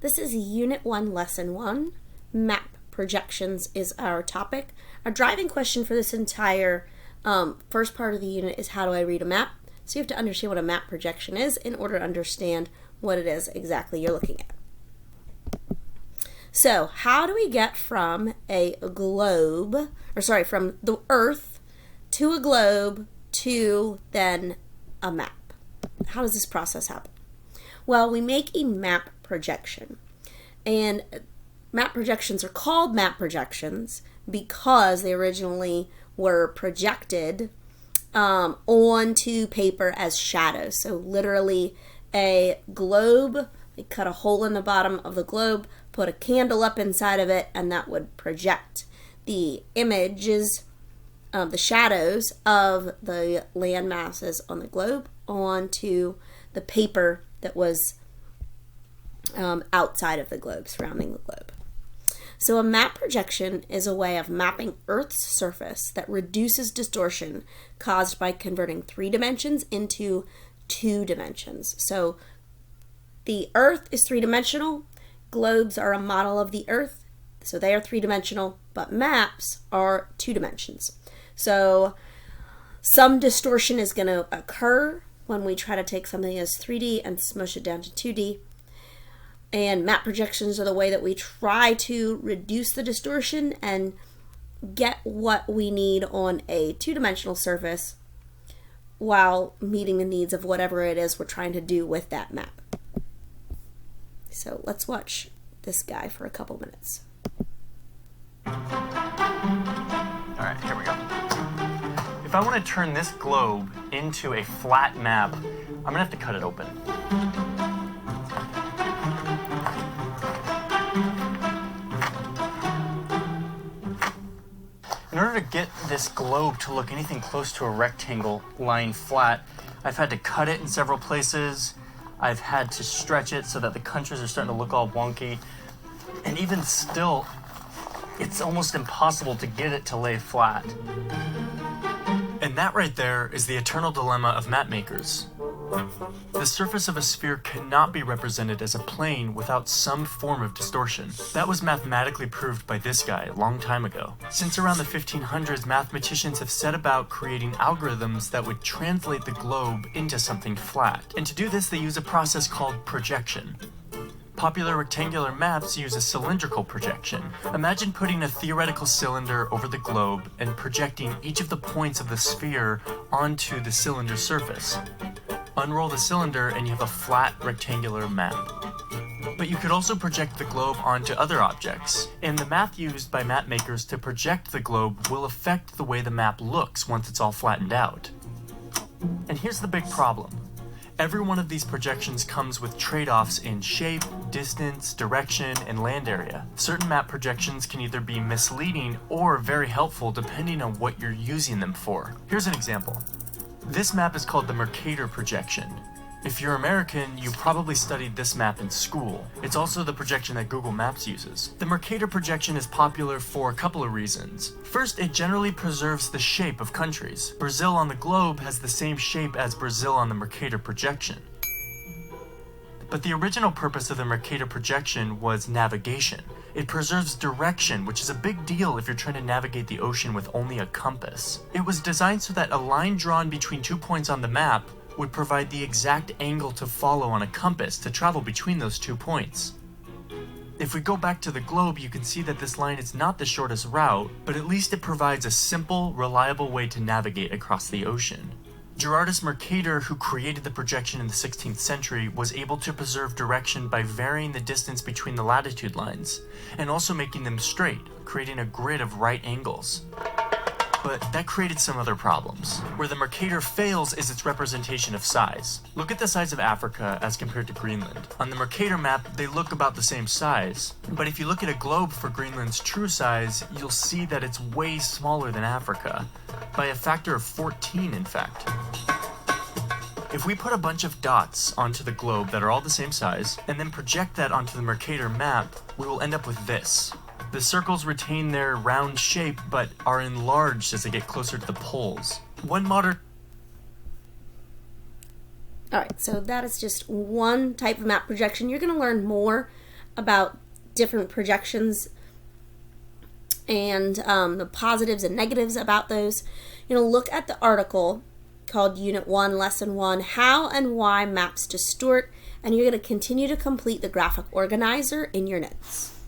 This is Unit 1, Lesson 1. Map projections is our topic. Our driving question for this entire first part of the unit is how do I read a map? So you have to understand what a map projection is in order to understand what it is exactly you're looking at. So how do we get from a globe, from the Earth to a globe to then a map? How does this process happen? Well, we make a map projection. And map projections are called map projections because they originally were projected onto paper as shadows. So literally a globe, they cut a hole in the bottom of the globe, put a candle up inside of it, and that would project the images of the shadows of the land masses on the globe onto the paper that was outside of the globe, surrounding the globe. So a map projection is a way of mapping Earth's surface that reduces distortion caused by converting 3 dimensions into 2 dimensions. So the Earth is 3-dimensional, globes are a model of the Earth, so they are 3-dimensional, but maps are 2 dimensions. So some distortion is going to occur when we try to take something as 3D and smush it down to 2D. And map projections are the way that we try to reduce the distortion and get what we need on a 2-dimensional surface while meeting the needs of whatever it is we're trying to do with that map. So let's watch this guy for a couple minutes. All right, here we go. If I want to turn this globe into a flat map, I'm going to have to cut it open. In order to get this globe to look anything close to a rectangle lying flat, I've had to cut it in several places. I've had to stretch it so that the countries are starting to look all wonky. And even still, it's almost impossible to get it to lay flat. And that right there is the eternal dilemma of map makers. The surface of a sphere cannot be represented as a plane without some form of distortion. That was mathematically proved by this guy a long time ago. Since around the 1500s, mathematicians have set about creating algorithms that would translate the globe into something flat. And to do this, they use a process called projection. Popular rectangular maps use a cylindrical projection. Imagine putting a theoretical cylinder over the globe and projecting each of the points of the sphere onto the cylinder surface. Unroll the cylinder and you have a flat rectangular map. But you could also project the globe onto other objects, and the math used by map makers to project the globe will affect the way the map looks once it's all flattened out. And here's the big problem. Every one of these projections comes with trade-offs in shape, distance, direction, and land area. Certain map projections can either be misleading or very helpful depending on what you're using them for. Here's an example. This map is called the Mercator projection. If you're American, you probably studied this map in school. It's also the projection that Google Maps uses. The Mercator projection is popular for a couple of reasons. First, it generally preserves the shape of countries. Brazil on the globe has the same shape as Brazil on the Mercator projection. But the original purpose of the Mercator projection was navigation. It preserves direction, which is a big deal if you're trying to navigate the ocean with only a compass. It was designed so that a line drawn between 2 points on the map would provide the exact angle to follow on a compass to travel between those 2 points. If we go back to the globe, you can see that this line is not the shortest route, but at least it provides a simple, reliable way to navigate across the ocean. Gerardus Mercator, who created the projection in the 16th century, was able to preserve direction by varying the distance between the latitude lines, and also making them straight, creating a grid of right angles. But that created some other problems. Where the Mercator fails is its representation of size. Look at the size of Africa as compared to Greenland. On the Mercator map, they look about the same size. But if you look at a globe for Greenland's true size, you'll see that it's way smaller than Africa. By a factor of 14, in fact. If we put a bunch of dots onto the globe that are all the same size, and then project that onto the Mercator map, we will end up with this. The circles retain their round shape, but are enlarged as they get closer to the poles. One modern... Alright, so that is just one type of map projection. You're going to learn more about different projections and the positives and negatives about those, look at the article called Unit 1, Lesson 1, How and Why Maps Distort, and you're going to continue to complete the graphic organizer in your notes.